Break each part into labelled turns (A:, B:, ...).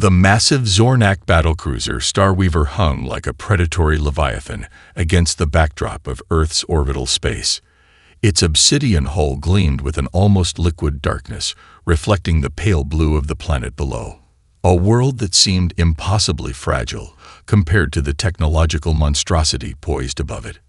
A: The massive Zornak battlecruiser Starweaver hung like a predatory leviathan against the backdrop of Earth's orbital space. Its obsidian hull gleamed with an almost liquid darkness, reflecting the pale blue of the planet below. A world that seemed impossibly fragile compared to the technological monstrosity poised above it.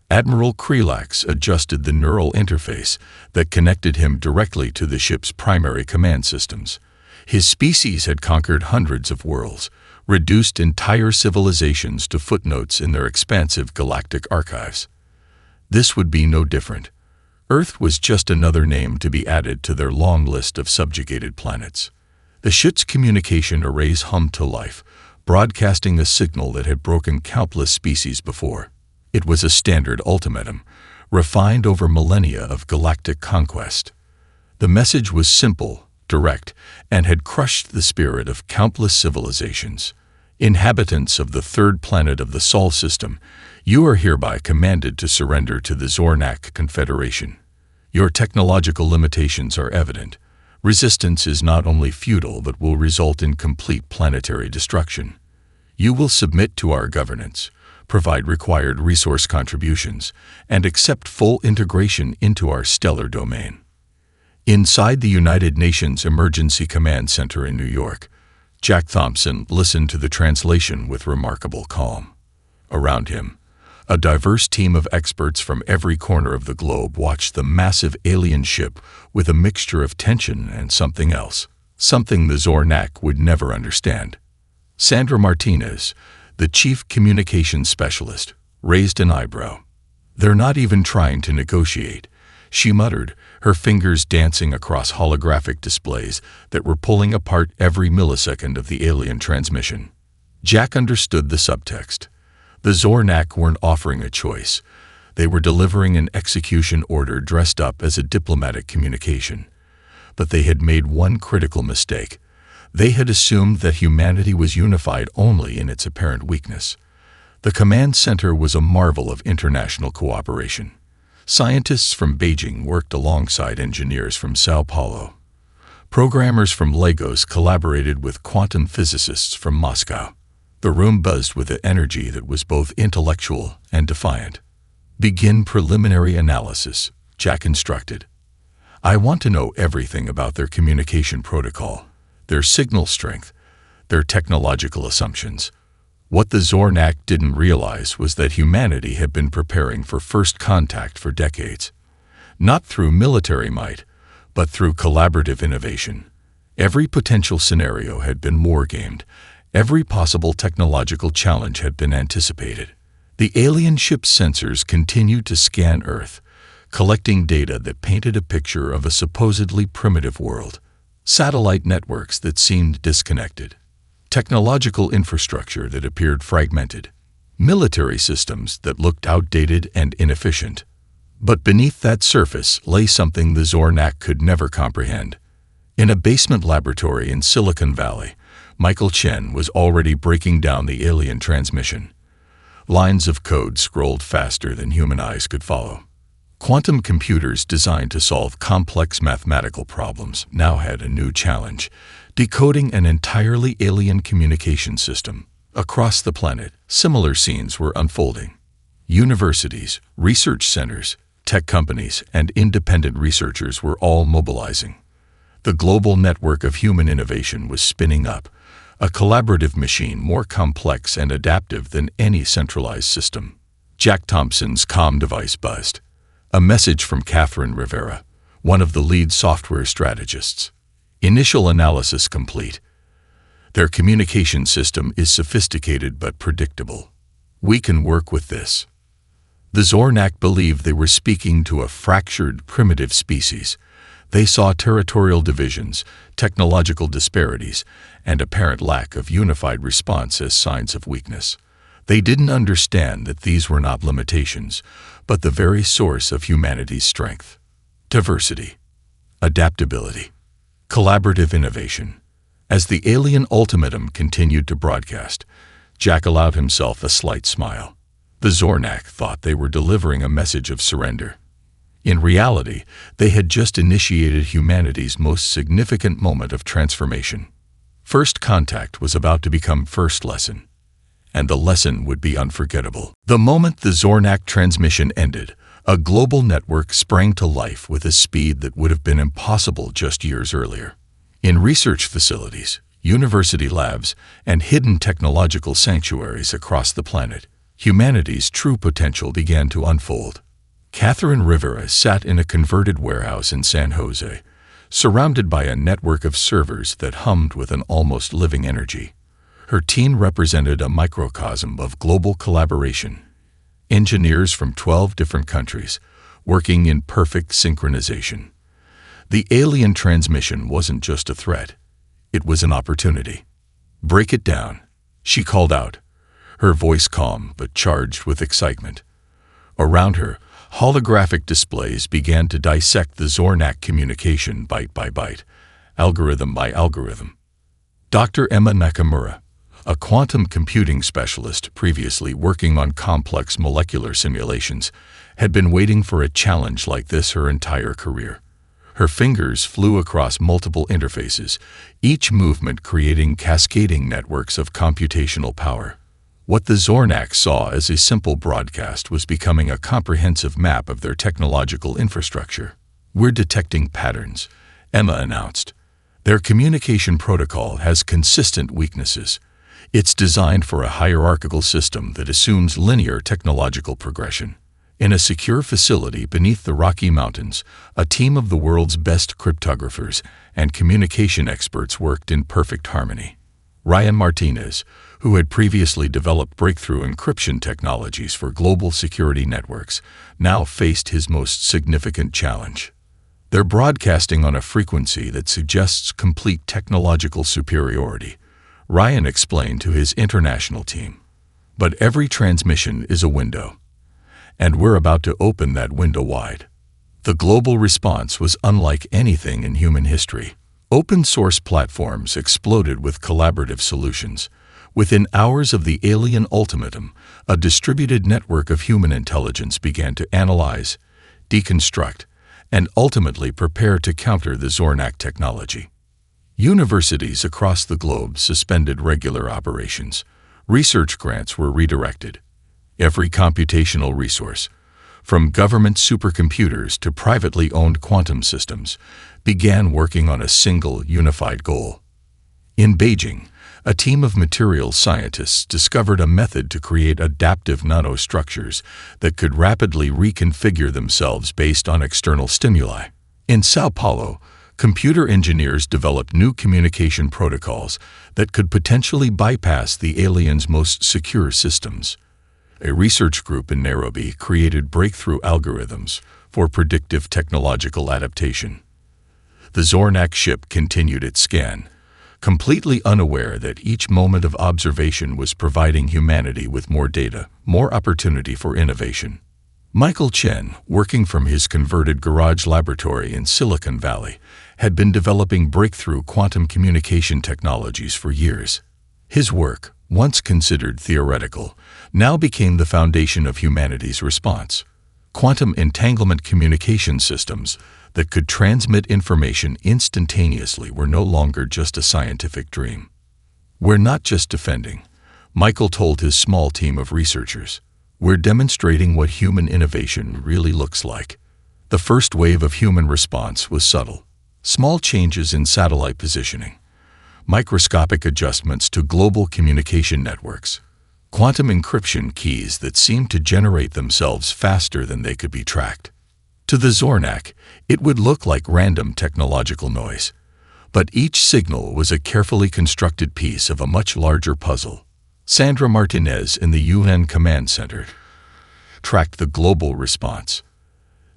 A: Admiral Krelax adjusted the neural interface that connected him directly to the ship's primary command systems. His species had conquered hundreds of worlds, reduced entire civilizations to footnotes in their expansive galactic archives. This would be no different. Earth was just another name to be added to their long list of subjugated planets. The ship's communication arrays hummed to life, broadcasting a signal that had broken countless species before. It was a standard ultimatum, refined over millennia of galactic conquest. The message was simple, direct, and had crushed the spirit of countless civilizations. Inhabitants of the third planet of the Sol system, you are hereby commanded to surrender to the Zornak Confederation. Your technological limitations are evident. Resistance is not only futile but will result in complete planetary destruction. You will submit to our governance, provide required resource contributions, and accept full integration into our stellar domain. Inside the United Nations Emergency Command Center in New York, Jack Thompson listened to the translation with remarkable calm. Around him, a diverse team of experts from every corner of the globe watched the massive alien ship with a mixture of tension and something else, something the Zornak would never understand. Sandra Martinez, the chief communications specialist, raised an eyebrow. "They're not even trying to negotiate," she muttered, her fingers dancing across holographic displays that were pulling apart every millisecond of the alien transmission. Jack understood the subtext. The Zornak weren't offering a choice. They were delivering an execution order dressed up as a diplomatic communication. But they had made one critical mistake. They had assumed that humanity was unified only in its apparent weakness. The command center was a marvel of international cooperation. Scientists from Beijing worked alongside engineers from Sao Paulo. Programmers from Lagos collaborated with quantum physicists from Moscow. The room buzzed with an energy that was both intellectual and defiant. "Begin preliminary analysis," Jack instructed. "I want to know everything about their communication protocol, their signal strength, their technological assumptions." What the Zornak didn't realize was that humanity had been preparing for first contact for decades. Not through military might, but through collaborative innovation. Every potential scenario had been wargamed. Every possible technological challenge had been anticipated. The alien ship's sensors continued to scan Earth, collecting data that painted a picture of a supposedly primitive world. Satellite networks that seemed disconnected. Technological infrastructure that appeared fragmented. Military systems that looked outdated and inefficient. But beneath that surface lay something the Zornak could never comprehend. In a basement laboratory in Silicon Valley, Michael Chen was already breaking down the alien transmission. Lines of code scrolled faster than human eyes could follow. Quantum computers designed to solve complex mathematical problems now had a new challenge: decoding an entirely alien communication system. Across the planet, similar scenes were unfolding. Universities, research centers, tech companies, and independent researchers were all mobilizing. The global network of human innovation was spinning up, a collaborative machine more complex and adaptive than any centralized system. Jack Thompson's comm device buzzed. A message from Catherine Rivera, one of the lead software strategists. "Initial analysis complete. Their communication system is sophisticated but predictable. We can work with this." The Zornak believed they were speaking to a fractured, primitive species. They saw territorial divisions, technological disparities, and apparent lack of unified response as signs of weakness. They didn't understand that these were not limitations, but the very source of humanity's strength. Diversity, adaptability, collaborative innovation. As the alien ultimatum continued to broadcast, Jack allowed himself a slight smile. The Zornak thought they were delivering a message of surrender. In reality, they had just initiated humanity's most significant moment of transformation. First contact was about to become first lesson, and the lesson would be unforgettable. The moment the Zornak transmission ended, a global network sprang to life with a speed that would have been impossible just years earlier. In research facilities, university labs, and hidden technological sanctuaries across the planet, humanity's true potential began to unfold. Catherine Rivera sat in a converted warehouse in San Jose, surrounded by a network of servers that hummed with an almost living energy. Her team represented a microcosm of global collaboration. Engineers from 12 different countries, working in perfect synchronization. The alien transmission wasn't just a threat. It was an opportunity. "Break it down," she called out, her voice calm but charged with excitement. Around her, holographic displays began to dissect the Zornak communication byte by byte, algorithm by algorithm. Dr. Emma Nakamura, a quantum computing specialist previously working on complex molecular simulations, had been waiting for a challenge like this her entire career. Her fingers flew across multiple interfaces, each movement creating cascading networks of computational power. What the Zornak saw as a simple broadcast was becoming a comprehensive map of their technological infrastructure. "We're detecting patterns," Emma announced. "Their communication protocol has consistent weaknesses. It's designed for a hierarchical system that assumes linear technological progression." In a secure facility beneath the Rocky Mountains, a team of the world's best cryptographers and communication experts worked in perfect harmony. Ryan Martinez, who had previously developed breakthrough encryption technologies for global security networks, now faced his most significant challenge. "They're broadcasting on a frequency that suggests complete technological superiority," Ryan explained to his international team. "But every transmission is a window, and we're about to open that window wide." The global response was unlike anything in human history. Open-source platforms exploded with collaborative solutions. Within hours of the alien ultimatum, a distributed network of human intelligence began to analyze, deconstruct, and ultimately prepare to counter the Zornak technology. Universities across the globe suspended regular operations. Research grants were redirected. Every computational resource, from government supercomputers to privately owned quantum systems, began working on a single unified goal. In Beijing, a team of materials scientists discovered a method to create adaptive nanostructures that could rapidly reconfigure themselves based on external stimuli. In Sao Paulo, computer engineers developed new communication protocols that could potentially bypass the aliens' most secure systems. A research group in Nairobi created breakthrough algorithms for predictive technological adaptation. The Zornak ship continued its scan, completely unaware that each moment of observation was providing humanity with more data, more opportunity for innovation. Michael Chen, working from his converted garage laboratory in Silicon Valley, had been developing breakthrough quantum communication technologies for years. His work, once considered theoretical, now became the foundation of humanity's response. Quantum entanglement communication systems that could transmit information instantaneously were no longer just a scientific dream. "We're not just defending," Michael told his small team of researchers. "We're demonstrating what human innovation really looks like." The first wave of human response was subtle. Small changes in satellite positioning, microscopic adjustments to global communication networks, quantum encryption keys that seemed to generate themselves faster than they could be tracked. To the Zornak, it would look like random technological noise, but each signal was a carefully constructed piece of a much larger puzzle. Sandra Martinez in the UN Command Center tracked the global response.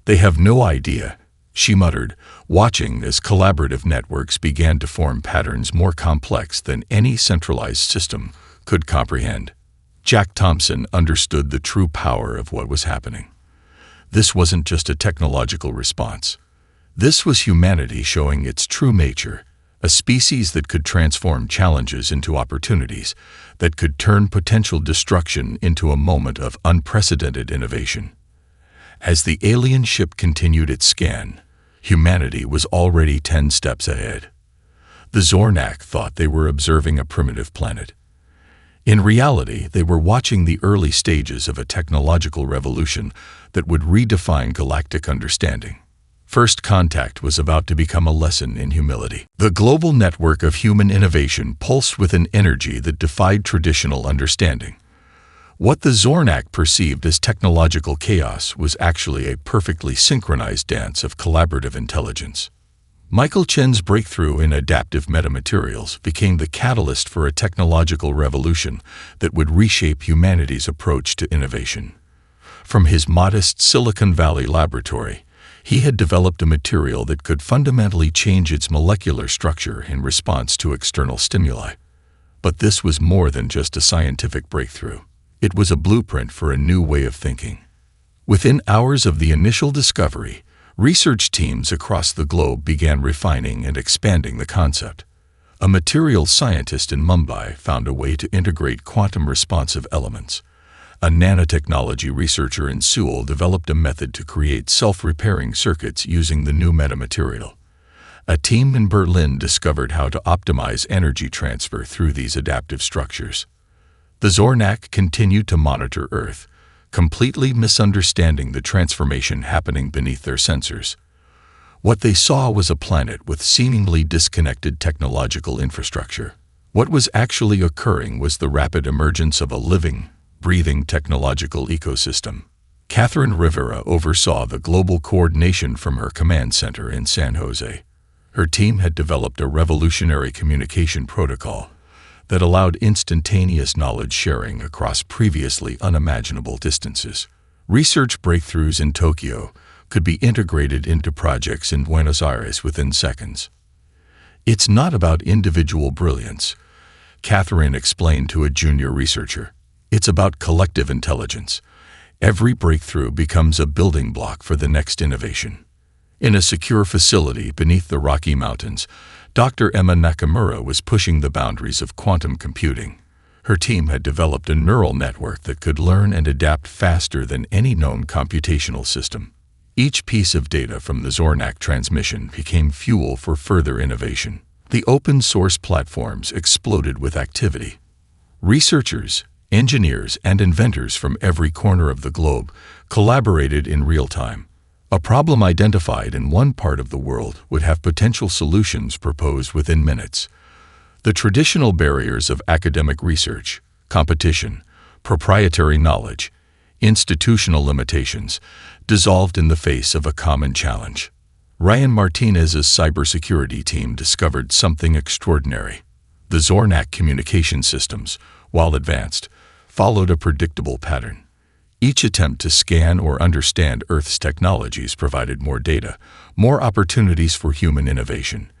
A: "They have no idea," she muttered, watching as collaborative networks began to form patterns more complex than any centralized system could comprehend. Jack Thompson understood the true power of what was happening. This wasn't just a technological response. This was humanity showing its true nature, a species that could transform challenges into opportunities, that could turn potential destruction into a moment of unprecedented innovation. As the alien ship continued its scan, humanity was already 10 steps ahead. The Zornak thought they were observing a primitive planet. In reality, they were watching the early stages of a technological revolution that would redefine galactic understanding. First Contact was about to become a lesson in humility. The global network of human innovation pulsed with an energy that defied traditional understanding. What the Zornak perceived as technological chaos was actually a perfectly synchronized dance of collaborative intelligence. Michael Chen's breakthrough in adaptive metamaterials became the catalyst for a technological revolution that would reshape humanity's approach to innovation. From his modest Silicon Valley laboratory, he had developed a material that could fundamentally change its molecular structure in response to external stimuli. But this was more than just a scientific breakthrough. It was a blueprint for a new way of thinking. Within hours of the initial discovery, research teams across the globe began refining and expanding the concept. A materials scientist in Mumbai found a way to integrate quantum-responsive elements. A nanotechnology researcher in Seoul developed a method to create self-repairing circuits using the new metamaterial. A team in Berlin discovered how to optimize energy transfer through these adaptive structures. The Zornak continued to monitor Earth, completely misunderstanding the transformation happening beneath their sensors. What they saw was a planet with seemingly disconnected technological infrastructure. What was actually occurring was the rapid emergence of a living, breathing technological ecosystem. Catherine Rivera oversaw the global coordination from her command center in San Jose. Her team had developed a revolutionary communication protocol that allowed instantaneous knowledge sharing across previously unimaginable distances. Research breakthroughs in Tokyo could be integrated into projects in Buenos Aires within seconds. "It's not about individual brilliance," Catherine explained to a junior researcher. "It's about collective intelligence. Every breakthrough becomes a building block for the next innovation." In a secure facility beneath the Rocky Mountains, Dr. Emma Nakamura was pushing the boundaries of quantum computing. Her team had developed a neural network that could learn and adapt faster than any known computational system. Each piece of data from the Zornak transmission became fuel for further innovation. The open-source platforms exploded with activity. Researchers, engineers, and inventors from every corner of the globe collaborated in real time. A problem identified in one part of the world would have potential solutions proposed within minutes. The traditional barriers of academic research, competition, proprietary knowledge, institutional limitations dissolved in the face of a common challenge. Ryan Martinez's cybersecurity team discovered something extraordinary. The Zornak communication systems, while advanced, followed a predictable pattern. Each attempt to scan or understand Earth's technologies provided more data, more opportunities for human innovation.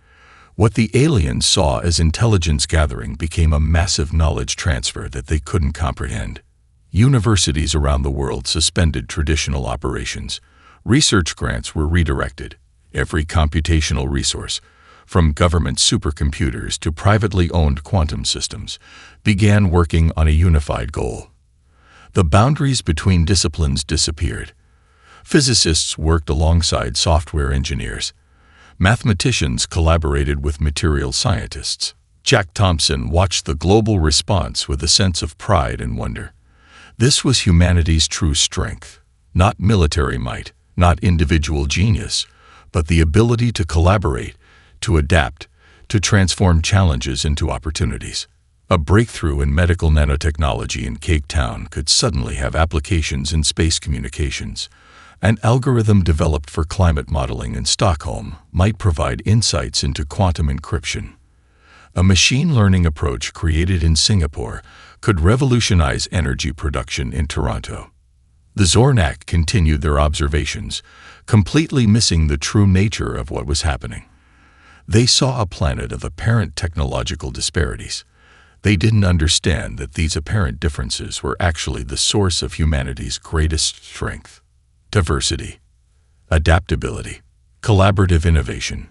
A: What the aliens saw as intelligence gathering became a massive knowledge transfer that they couldn't comprehend. Universities around the world suspended traditional operations. Research grants were redirected. Every computational resource, from government supercomputers to privately owned quantum systems, began working on a unified goal. The boundaries between disciplines disappeared. Physicists worked alongside software engineers. Mathematicians collaborated with materials scientists. Jack Thompson watched the global response with a sense of pride and wonder. This was humanity's true strength. Not military might, not individual genius, but the ability to collaborate, to adapt, to transform challenges into opportunities. A breakthrough in medical nanotechnology in Cape Town could suddenly have applications in space communications. An algorithm developed for climate modeling in Stockholm might provide insights into quantum encryption. A machine learning approach created in Singapore could revolutionize energy production in Toronto. The Zornak continued their observations, completely missing the true nature of what was happening. They saw a planet of apparent technological disparities. They didn't understand that these apparent differences were actually the source of humanity's greatest strength. Diversity, adaptability, collaborative innovation.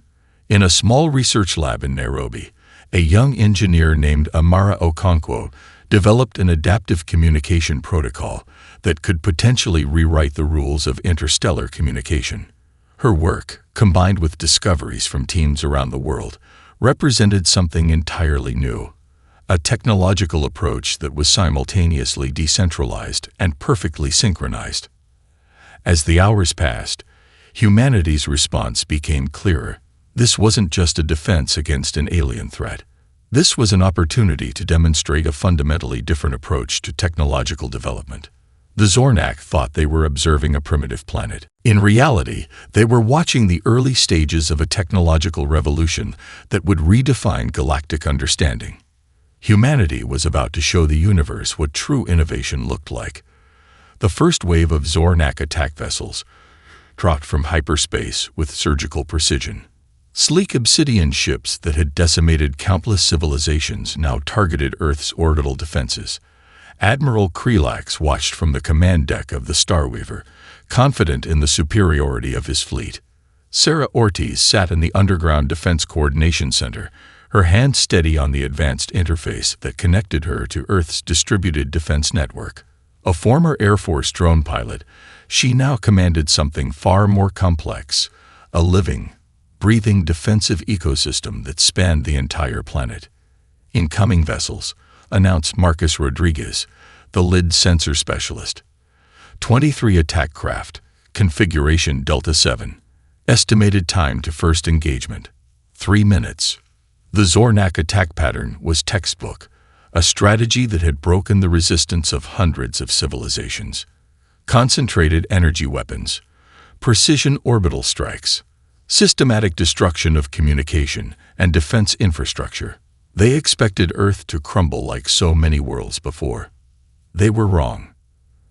A: In a small research lab in Nairobi, a young engineer named Amara Okonkwo developed an adaptive communication protocol that could potentially rewrite the rules of interstellar communication. Her work, combined with discoveries from teams around the world, represented something entirely new, a technological approach that was simultaneously decentralized and perfectly synchronized. As the hours passed, humanity's response became clearer. This wasn't just a defense against an alien threat. This was an opportunity to demonstrate a fundamentally different approach to technological development. The Zornak thought they were observing a primitive planet. In reality, they were watching the early stages of a technological revolution that would redefine galactic understanding. Humanity was about to show the universe what true innovation looked like. The first wave of Zornak attack vessels dropped from hyperspace with surgical precision. Sleek obsidian ships that had decimated countless civilizations now targeted Earth's orbital defenses. Admiral Krelax watched from the command deck of the Starweaver, confident in the superiority of his fleet. Sarah Ortiz sat in the Underground Defense Coordination Center, her hand steady on the advanced interface that connected her to Earth's distributed defense network. A former Air Force drone pilot, she now commanded something far more complex, a living, breathing defensive ecosystem that spanned the entire planet. Incoming vessels, announced Marcus Rodriguez, the LID sensor specialist. 23 attack craft, configuration Delta 7. Estimated time to first engagement, 3 minutes. The Zornak attack pattern was textbook, a strategy that had broken the resistance of hundreds of civilizations. Concentrated energy weapons, precision orbital strikes, systematic destruction of communication and defense infrastructure. They expected Earth to crumble like so many worlds before. They were wrong.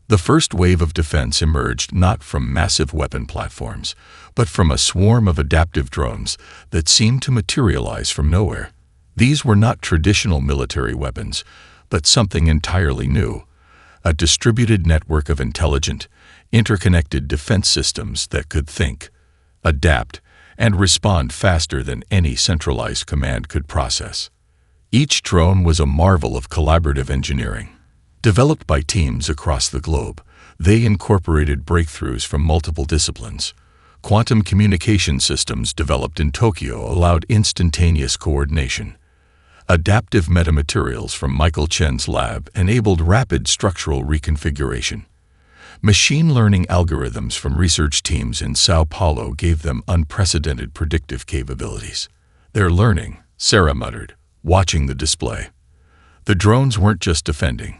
A: The first wave of defense emerged not from massive weapon platforms, but from a swarm of adaptive drones that seemed to materialize from nowhere. These were not traditional military weapons, but something entirely new, a distributed network of intelligent, interconnected defense systems that could think, adapt, and respond faster than any centralized command could process. Each drone was a marvel of collaborative engineering. Developed by teams across the globe, they incorporated breakthroughs from multiple disciplines. Quantum communication systems developed in Tokyo allowed instantaneous coordination. Adaptive metamaterials from Michael Chen's lab enabled rapid structural reconfiguration. Machine learning algorithms from research teams in Sao Paulo gave them unprecedented predictive capabilities. They're learning, Sarah muttered, watching the display. The drones weren't just defending.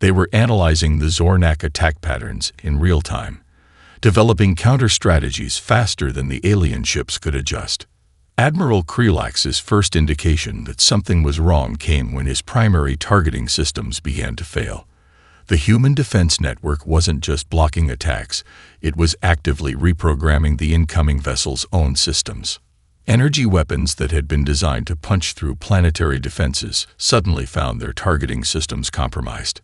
A: They were analyzing the Zornak attack patterns in real time, developing counter-strategies faster than the alien ships could adjust. Admiral Krelax's first indication that something was wrong came when his primary targeting systems began to fail. The human defense network wasn't just blocking attacks, it was actively reprogramming the incoming vessel's own systems. Energy weapons that had been designed to punch through planetary defenses suddenly found their targeting systems compromised.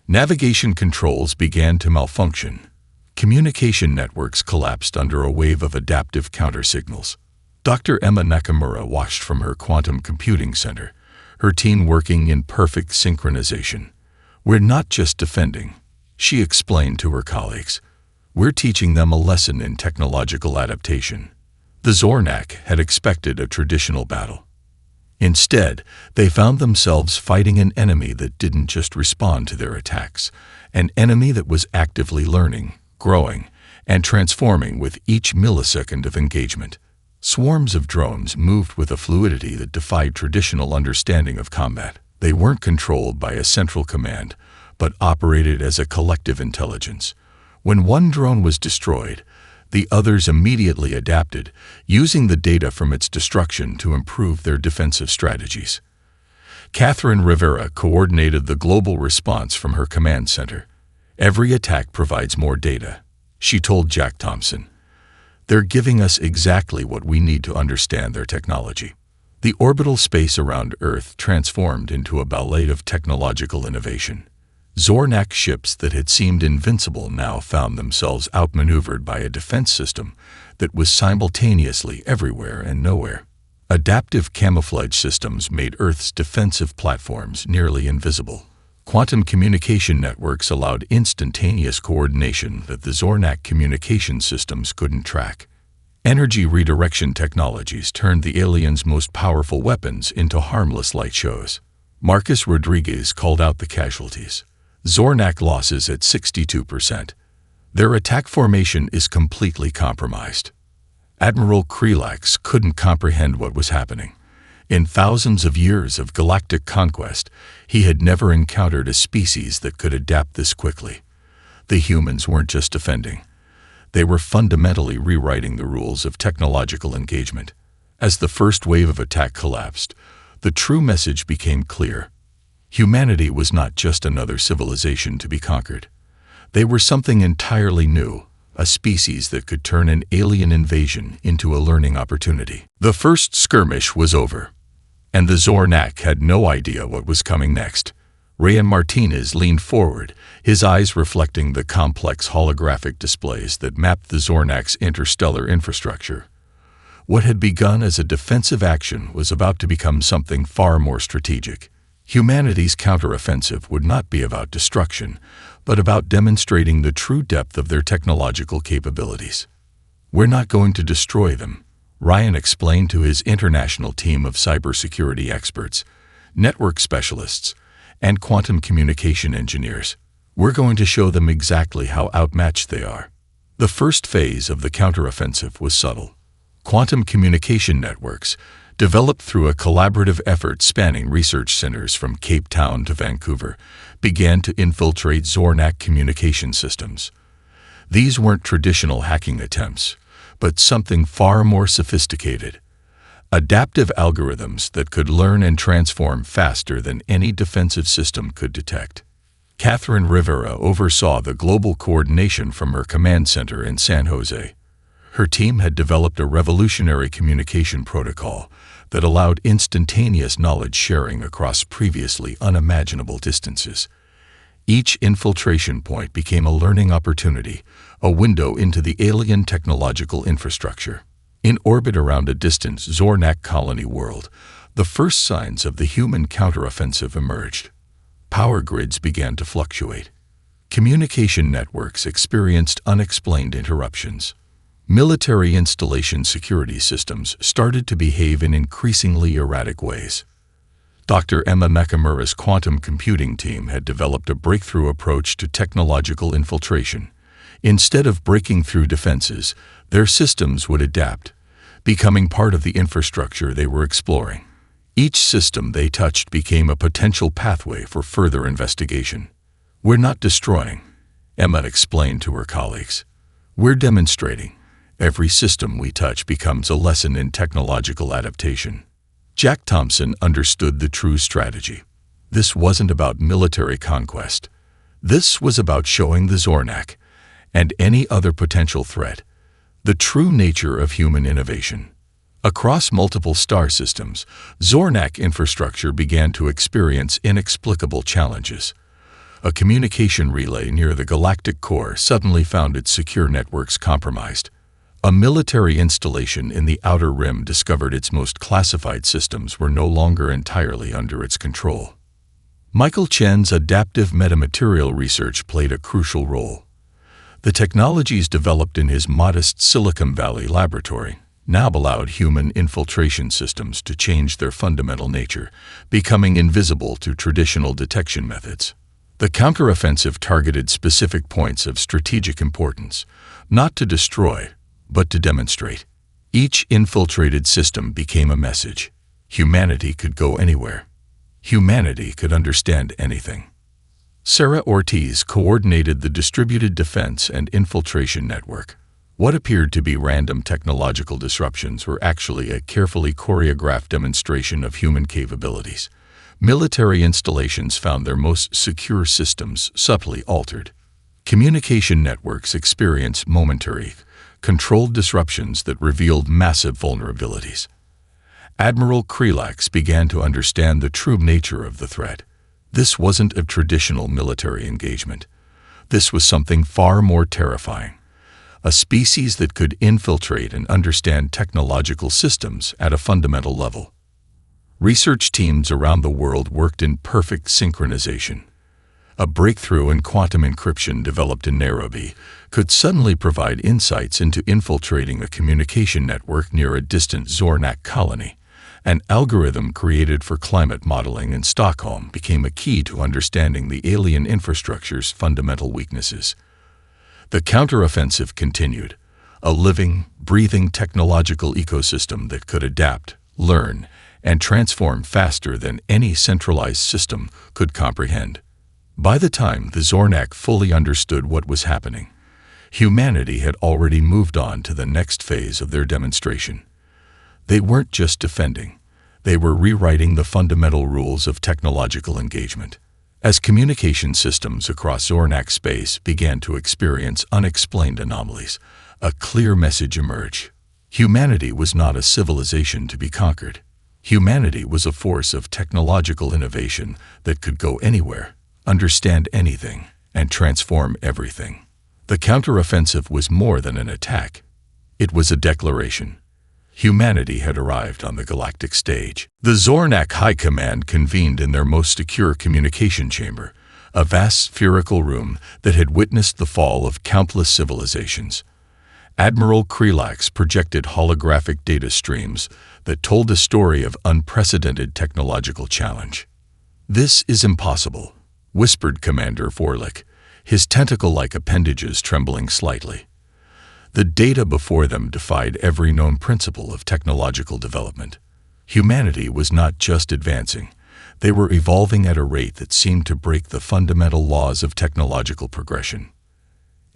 A: Navigation controls began to malfunction. Communication networks collapsed under a wave of adaptive countersignals. Dr. Emma Nakamura watched from her quantum computing center, her team working in perfect synchronization. "We're not just defending," she explained to her colleagues. "We're teaching them a lesson in technological adaptation." The Zornak had expected a traditional battle. Instead, they found themselves fighting an enemy that didn't just respond to their attacks, an enemy that was actively learning, growing, and transforming with each millisecond of engagement. Swarms of drones moved with a fluidity that defied traditional understanding of combat. They weren't controlled by a central command, but operated as a collective intelligence. When one drone was destroyed, the others immediately adapted, using the data from its destruction to improve their defensive strategies. Catherine Rivera coordinated the global response from her command center. "Every attack provides more data," she told Jack Thompson. "They're giving us exactly what we need to understand their technology." The orbital space around Earth transformed into a ballet of technological innovation. Zornak ships that had seemed invincible now found themselves outmaneuvered by a defense system that was simultaneously everywhere and nowhere. Adaptive camouflage systems made Earth's defensive platforms nearly invisible. Quantum communication networks allowed instantaneous coordination that the Zornak communication systems couldn't track. Energy redirection technologies turned the aliens' most powerful weapons into harmless light shows. Marcus Rodriguez called out the casualties. Zornak losses at 62%. Their attack formation is completely compromised. Admiral Krelax couldn't comprehend what was happening. In thousands of years of galactic conquest, he had never encountered a species that could adapt this quickly. The humans weren't just defending. They were fundamentally rewriting the rules of technological engagement. As the first wave of attack collapsed, the true message became clear. Humanity was not just another civilization to be conquered. They were something entirely new, a species that could turn an alien invasion into a learning opportunity. The first skirmish was over, and the Zornak had no idea what was coming next. Rayan Martinez leaned forward, his eyes reflecting the complex holographic displays that mapped the Zornak's interstellar infrastructure. What had begun as a defensive action was about to become something far more strategic. Humanity's counteroffensive would not be about destruction, but about demonstrating the true depth of their technological capabilities. "We're not going to destroy them," Ryan explained to his international team of cybersecurity experts, network specialists, and quantum communication engineers. "We're going to show them exactly how outmatched they are." The first phase of the counteroffensive was subtle. Quantum communication networks, developed through a collaborative effort spanning research centers from Cape Town to Vancouver, began to infiltrate Zornak communication systems. These weren't traditional hacking attempts, but something far more sophisticated. Adaptive algorithms that could learn and transform faster than any defensive system could detect. Catherine Rivera oversaw the global coordination from her command center in San Jose. Her team had developed a revolutionary communication protocol that allowed instantaneous knowledge sharing across previously unimaginable distances. Each infiltration point became a learning opportunity, a window into the alien technological infrastructure. In orbit around a distant Zornak colony world, the first signs of the human counteroffensive emerged. Power grids began to fluctuate. Communication networks experienced unexplained interruptions. Military installation security systems started to behave in increasingly erratic ways. Dr. Emma Nakamura's quantum computing team had developed a breakthrough approach to technological infiltration. Instead of breaking through defenses, their systems would adapt, becoming part of the infrastructure they were exploring. Each system they touched became a potential pathway for further investigation. "We're not destroying," Emma explained to her colleagues. "We're demonstrating. Every system we touch becomes a lesson in technological adaptation." Jack Thompson understood the true strategy. This wasn't about military conquest. This was about showing the Zornak, and any other potential threat, the true nature of human innovation. Across multiple star systems, Zornak infrastructure began to experience inexplicable challenges. A communication relay near the galactic core suddenly found its secure networks compromised. A military installation in the outer rim discovered its most classified systems were no longer entirely under its control. Michael Chen's adaptive metamaterial research played a crucial role. The technologies developed in his modest Silicon Valley laboratory now allowed human infiltration systems to change their fundamental nature, becoming invisible to traditional detection methods. The counteroffensive targeted specific points of strategic importance, not to destroy, but to demonstrate. Each infiltrated system became a message. Humanity could go anywhere. Humanity could understand anything. Sarah Ortiz coordinated the distributed defense and infiltration network. What appeared to be random technological disruptions were actually a carefully choreographed demonstration of human capabilities. Military installations found their most secure systems subtly altered. Communication networks experienced momentary, controlled disruptions that revealed massive vulnerabilities. Admiral Krelax began to understand the true nature of the threat. This wasn't a traditional military engagement. This was something far more terrifying. A species that could infiltrate and understand technological systems at a fundamental level. Research teams around the world worked in perfect synchronization. A breakthrough in quantum encryption developed in Nairobi could suddenly provide insights into infiltrating a communication network near a distant Zornak colony. An algorithm created for climate modeling in Stockholm became a key to understanding the alien infrastructure's fundamental weaknesses. The counteroffensive continued, a living, breathing technological ecosystem that could adapt, learn, and transform faster than any centralized system could comprehend. By the time the Zornak fully understood what was happening, humanity had already moved on to the next phase of their demonstration. They weren't just defending, they were rewriting the fundamental rules of technological engagement. As communication systems across Zornak space began to experience unexplained anomalies, a clear message emerged. Humanity was not a civilization to be conquered. Humanity was a force of technological innovation that could go anywhere, understand anything, and transform everything. The counteroffensive was more than an attack. It was a declaration. Humanity had arrived on the galactic stage. The Zornak High Command convened in their most secure communication chamber, a vast spherical room that had witnessed the fall of countless civilizations. Admiral Krelax projected holographic data streams that told a story of unprecedented technological challenge. "This is impossible," whispered Commander Vorlich, his tentacle-like appendages trembling slightly. The data before them defied every known principle of technological development. Humanity was not just advancing, they were evolving at a rate that seemed to break the fundamental laws of technological progression.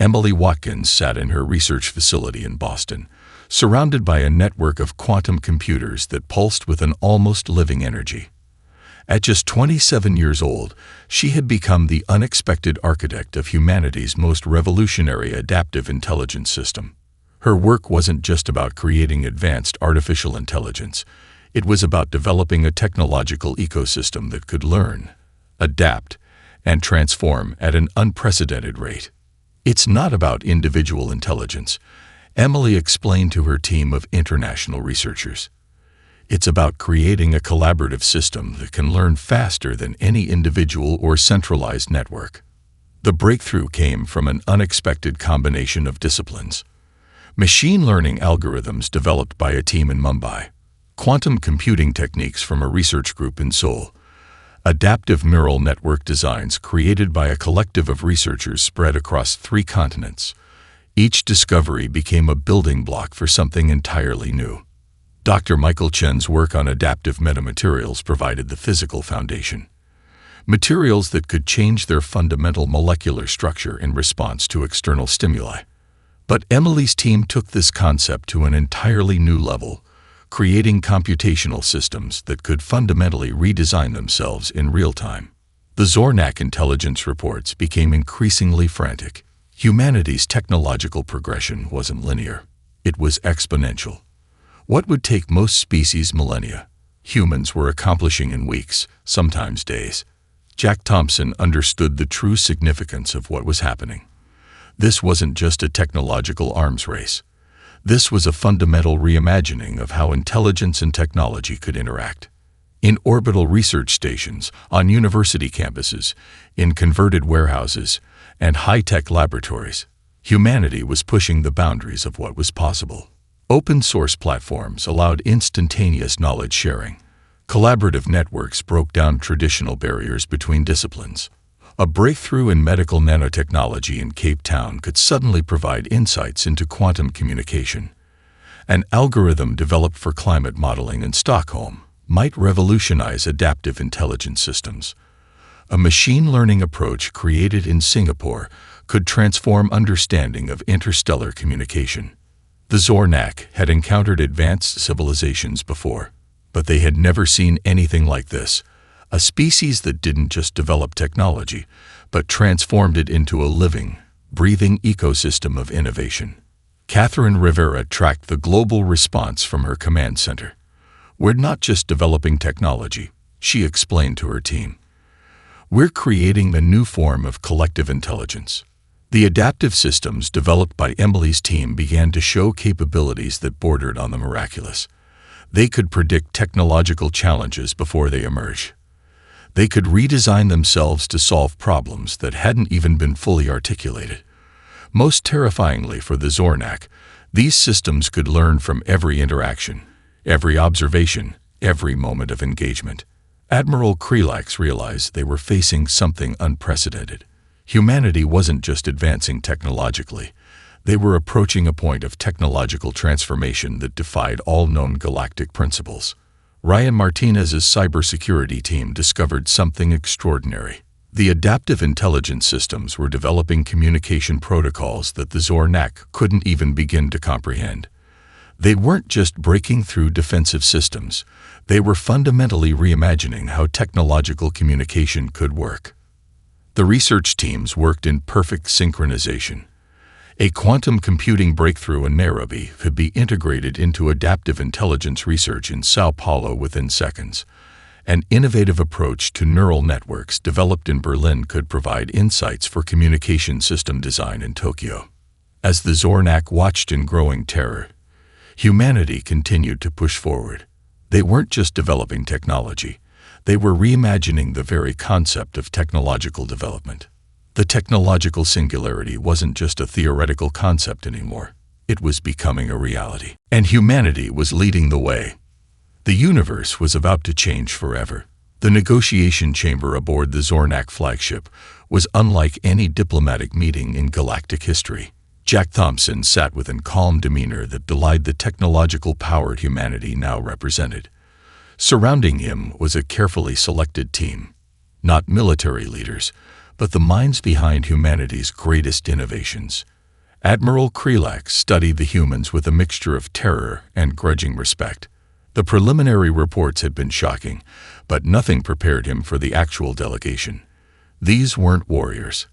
A: Emily Watkins sat in her research facility in Boston, surrounded by a network of quantum computers that pulsed with an almost living energy. At just 27 years old, she had become the unexpected architect of humanity's most revolutionary adaptive intelligence system. Her work wasn't just about creating advanced artificial intelligence. It was about developing a technological ecosystem that could learn, adapt, and transform at an unprecedented rate. "It's not about individual intelligence," Emily explained to her team of international researchers. "It's about creating a collaborative system that can learn faster than any individual or centralized network." The breakthrough came from an unexpected combination of disciplines. Machine learning algorithms developed by a team in Mumbai, quantum computing techniques from a research group in Seoul, adaptive neural network designs created by a collective of researchers spread across 3 continents. Each discovery became a building block for something entirely new. Dr. Michael Chen's work on adaptive metamaterials provided the physical foundation. Materials that could change their fundamental molecular structure in response to external stimuli. But Emily's team took this concept to an entirely new level, creating computational systems that could fundamentally redesign themselves in real time. The Zornak intelligence reports became increasingly frantic. Humanity's technological progression wasn't linear. It was exponential. What would take most species millennia, humans were accomplishing in weeks, sometimes days. Jack Thompson understood the true significance of what was happening. This wasn't just a technological arms race. This was a fundamental reimagining of how intelligence and technology could interact. In orbital research stations, on university campuses, in converted warehouses, and high-tech laboratories, humanity was pushing the boundaries of what was possible. Open-source platforms allowed instantaneous knowledge sharing. Collaborative networks broke down traditional barriers between disciplines. A breakthrough in medical nanotechnology in Cape Town could suddenly provide insights into quantum communication. An algorithm developed for climate modeling in Stockholm might revolutionize adaptive intelligence systems. A machine learning approach created in Singapore could transform understanding of interstellar communication. The Zornak had encountered advanced civilizations before, but they had never seen anything like this. A species that didn't just develop technology, but transformed it into a living, breathing ecosystem of innovation. Catherine Rivera tracked the global response from her command center. "We're not just developing technology," she explained to her team. "We're creating a new form of collective intelligence." The adaptive systems developed by Emily's team began to show capabilities that bordered on the miraculous. They could predict technological challenges before they emerge. They could redesign themselves to solve problems that hadn't even been fully articulated. Most terrifyingly for the Zornak, these systems could learn from every interaction, every observation, every moment of engagement. Admiral Krelax realized they were facing something unprecedented. Humanity wasn't just advancing technologically. They were approaching a point of technological transformation that defied all known galactic principles. Ryan Martinez's cybersecurity team discovered something extraordinary. The adaptive intelligence systems were developing communication protocols that the Zornak couldn't even begin to comprehend. They weren't just breaking through defensive systems. They were fundamentally reimagining how technological communication could work. The research teams worked in perfect synchronization. A quantum computing breakthrough in Nairobi could be integrated into adaptive intelligence research in Sao Paulo within seconds. An innovative approach to neural networks developed in Berlin could provide insights for communication system design in Tokyo. As the Zornak watched in growing terror, humanity continued to push forward. They weren't just developing technology. They were reimagining the very concept of technological development. The technological singularity wasn't just a theoretical concept anymore. It was becoming a reality. And humanity was leading the way. The universe was about to change forever. The negotiation chamber aboard the Zornak flagship was unlike any diplomatic meeting in galactic history. Jack Thompson sat with a calm demeanor that belied the technological-powered humanity now represented. Surrounding him was a carefully selected team. Not military leaders, but the minds behind humanity's greatest innovations. Admiral Krelax studied the humans with a mixture of terror and grudging respect. The preliminary reports had been shocking, but nothing prepared him for the actual delegation. These weren't warriors.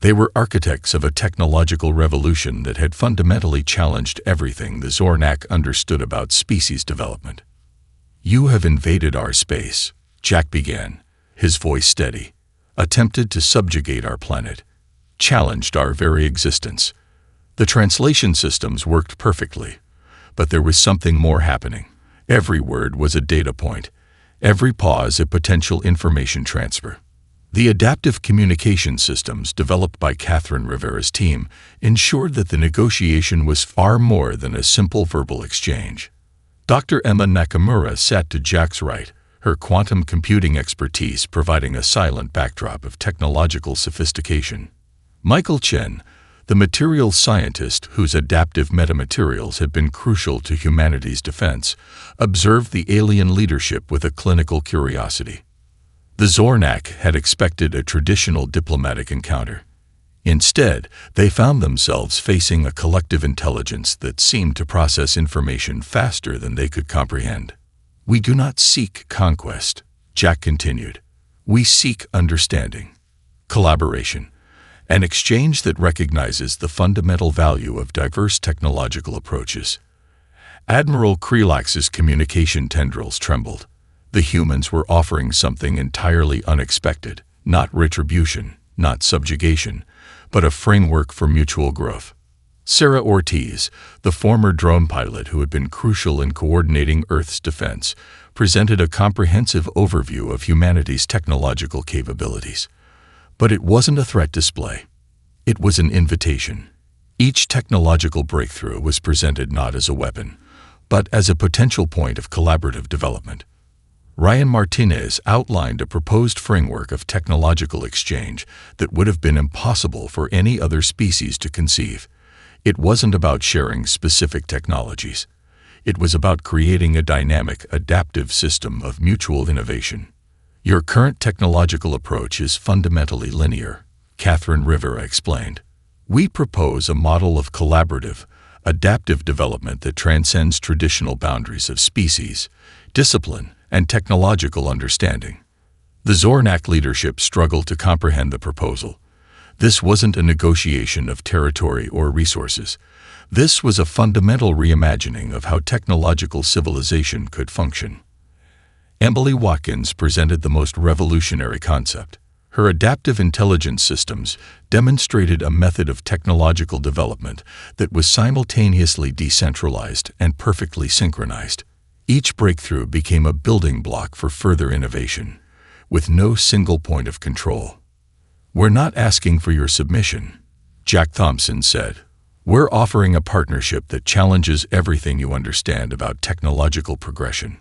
A: They were architects of a technological revolution that had fundamentally challenged everything the Zornak understood about species development. "You have invaded our space," Jack began, his voice steady. "Attempted to subjugate our planet, challenged our very existence." The translation systems worked perfectly, but there was something more happening. Every word was a data point, every pause a potential information transfer. The adaptive communication systems developed by Catherine Rivera's team ensured that the negotiation was far more than a simple verbal exchange. Dr. Emma Nakamura sat to Jack's right, her quantum computing expertise providing a silent backdrop of technological sophistication. Michael Chen, the materials scientist whose adaptive metamaterials had been crucial to humanity's defense, observed the alien leadership with a clinical curiosity. The Zornak had expected a traditional diplomatic encounter. Instead, they found themselves facing a collective intelligence that seemed to process information faster than they could comprehend. "We do not seek conquest," Jack continued. "We seek understanding, collaboration, an exchange that recognizes the fundamental value of diverse technological approaches." Admiral Krelax's communication tendrils trembled. The humans were offering something entirely unexpected, not retribution, not subjugation, but a framework for mutual growth. Sarah Ortiz, the former drone pilot who had been crucial in coordinating Earth's defense, presented a comprehensive overview of humanity's technological capabilities. But it wasn't a threat display. It was an invitation. Each technological breakthrough was presented not as a weapon, but as a potential point of collaborative development. Ryan Martinez outlined a proposed framework of technological exchange that would have been impossible for any other species to conceive. It wasn't about sharing specific technologies. It was about creating a dynamic, adaptive system of mutual innovation. "Your current technological approach is fundamentally linear," Catherine Rivera explained. "We propose a model of collaborative, adaptive development that transcends traditional boundaries of species, discipline, and technological understanding." The Zornak leadership struggled to comprehend the proposal. This wasn't a negotiation of territory or resources. This was a fundamental reimagining of how technological civilization could function. Emily Watkins presented the most revolutionary concept. Her adaptive intelligence systems demonstrated a method of technological development that was simultaneously decentralized and perfectly synchronized. Each breakthrough became a building block for further innovation, with no single point of control. "We're not asking for your submission," Jack Thompson said. "We're offering a partnership that challenges everything you understand about technological progression."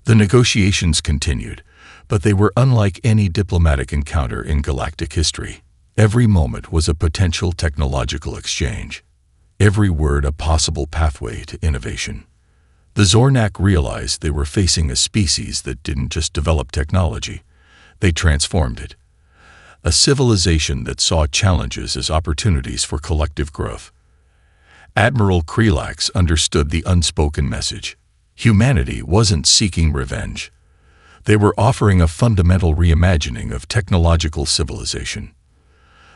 A: The negotiations continued, but they were unlike any diplomatic encounter in galactic history. Every moment was a potential technological exchange. Every word a possible pathway to innovation. The Zornak realized they were facing a species that didn't just develop technology, they transformed it. A civilization that saw challenges as opportunities for collective growth. Admiral Krelax understood the unspoken message. Humanity wasn't seeking revenge. They were offering a fundamental reimagining of technological civilization.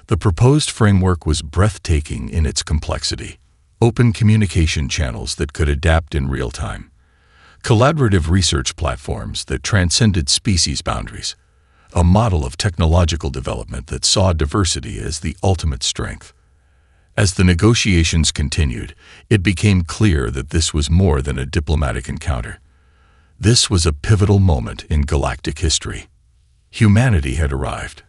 A: The proposed framework was breathtaking in its complexity. Open communication channels that could adapt in real time. Collaborative research platforms that transcended species boundaries. A model of technological development that saw diversity as the ultimate strength. As the negotiations continued, it became clear that this was more than a diplomatic encounter. This was a pivotal moment in galactic history. Humanity had arrived,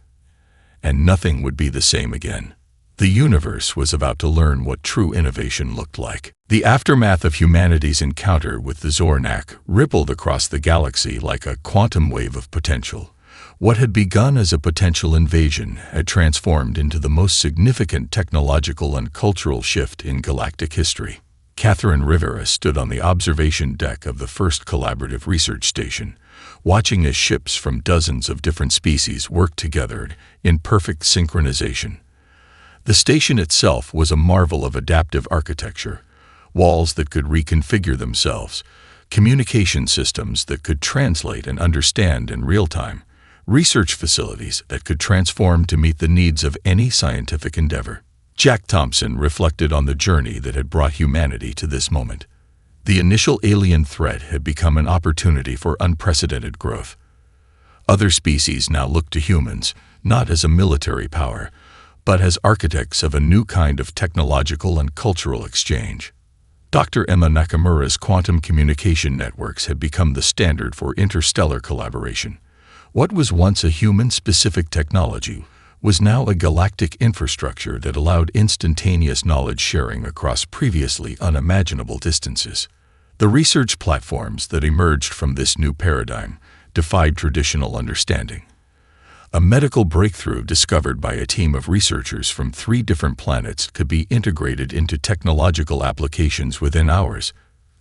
A: and nothing would be the same again. The universe was about to learn what true innovation looked like. The aftermath of humanity's encounter with the Zornak rippled across the galaxy like a quantum wave of potential. What had begun as a potential invasion had transformed into the most significant technological and cultural shift in galactic history. Catherine Rivera stood on the observation deck of the first collaborative research station, watching as ships from dozens of different species worked together in perfect synchronization. The station itself was a marvel of adaptive architecture, walls that could reconfigure themselves, communication systems that could translate and understand in real time, research facilities that could transform to meet the needs of any scientific endeavor. Jack Thompson reflected on the journey that had brought humanity to this moment. The initial alien threat had become an opportunity for unprecedented growth. Other species now looked to humans, not as a military power, but as architects of a new kind of technological and cultural exchange. Dr. Emma Nakamura's quantum communication networks had become the standard for interstellar collaboration. What was once a human-specific technology was now a galactic infrastructure that allowed instantaneous knowledge sharing across previously unimaginable distances. The research platforms that emerged from this new paradigm defied traditional understanding. A medical breakthrough discovered by a team of researchers from 3 different planets could be integrated into technological applications within hours.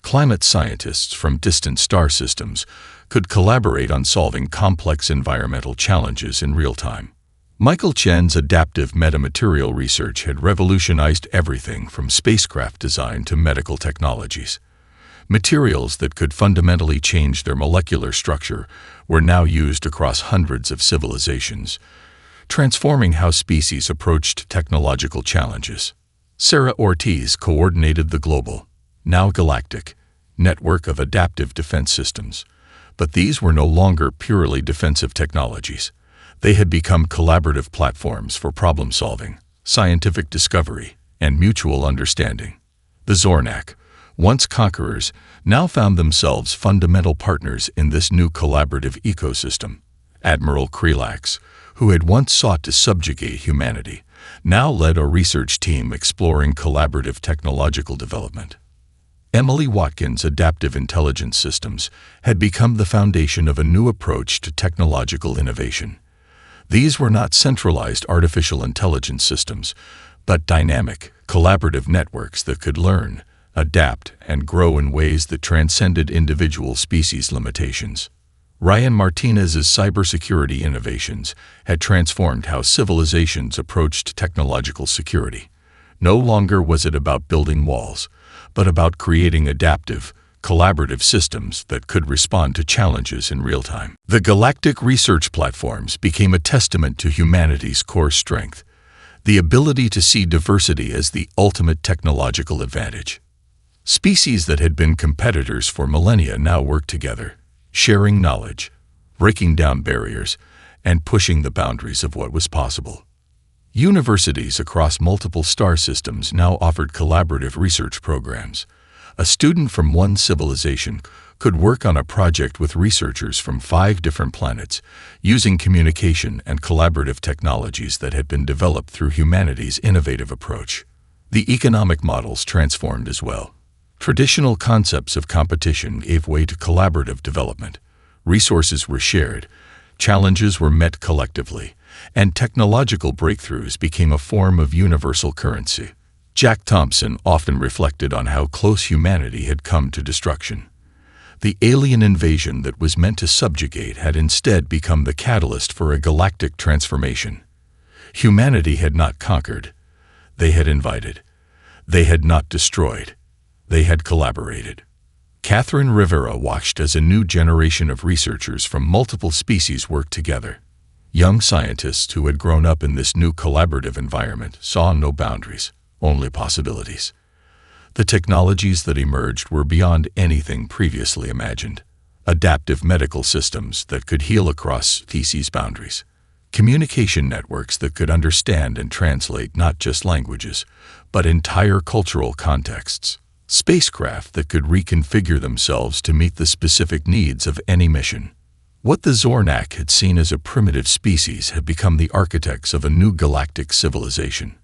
A: Climate scientists from distant star systems could collaborate on solving complex environmental challenges in real time. Michael Chen's adaptive metamaterial research had revolutionized everything from spacecraft design to medical technologies. Materials that could fundamentally change their molecular structure were now used across hundreds of civilizations, transforming how species approached technological challenges. Sarah Ortiz coordinated the global, now galactic, network of adaptive defense systems. But these were no longer purely defensive technologies. They had become collaborative platforms for problem-solving, scientific discovery, and mutual understanding. The Zornak, once conquerors, now found themselves fundamental partners in this new collaborative ecosystem. Admiral Krelax, who had once sought to subjugate humanity, now led a research team exploring collaborative technological development. Emily Watkins' adaptive intelligence systems had become the foundation of a new approach to technological innovation. These were not centralized artificial intelligence systems, but dynamic, collaborative networks that could learn, adapt, and grow in ways that transcended individual species limitations. Ryan Martinez's cybersecurity innovations had transformed how civilizations approached technological security. No longer was it about building walls, but about creating adaptive, collaborative systems that could respond to challenges in real time. The galactic research platforms became a testament to humanity's core strength, the ability to see diversity as the ultimate technological advantage. Species that had been competitors for millennia now worked together, sharing knowledge, breaking down barriers, and pushing the boundaries of what was possible. Universities across multiple star systems now offered collaborative research programs. A student from one civilization could work on a project with researchers from 5 different planets, using communication and collaborative technologies that had been developed through humanity's innovative approach. The economic models transformed as well. Traditional concepts of competition gave way to collaborative development. Resources were shared, challenges were met collectively, and technological breakthroughs became a form of universal currency. Jack Thompson often reflected on how close humanity had come to destruction. The alien invasion that was meant to subjugate had instead become the catalyst for a galactic transformation. Humanity had not conquered. They had invited. They had not destroyed. They had collaborated. Catherine Rivera watched as a new generation of researchers from multiple species worked together. Young scientists who had grown up in this new collaborative environment saw no boundaries, only possibilities. The technologies that emerged were beyond anything previously imagined. Adaptive medical systems that could heal across species boundaries. Communication networks that could understand and translate not just languages, but entire cultural contexts. Spacecraft that could reconfigure themselves to meet the specific needs of any mission. What the Zornak had seen as a primitive species had become the architects of a new galactic civilization.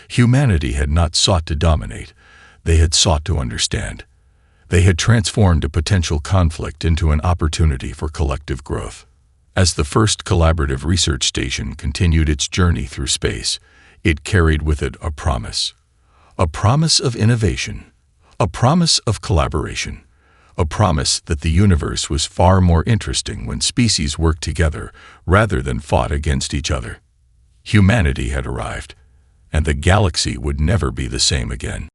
A: Humanity had not sought to dominate, they had sought to understand. They had transformed a potential conflict into an opportunity for collective growth. As the first collaborative research station continued its journey through space, it carried with it a promise. A promise of innovation. A promise of collaboration. A promise that the universe was far more interesting when species worked together rather than fought against each other. Humanity had arrived, and the galaxy would never be the same again.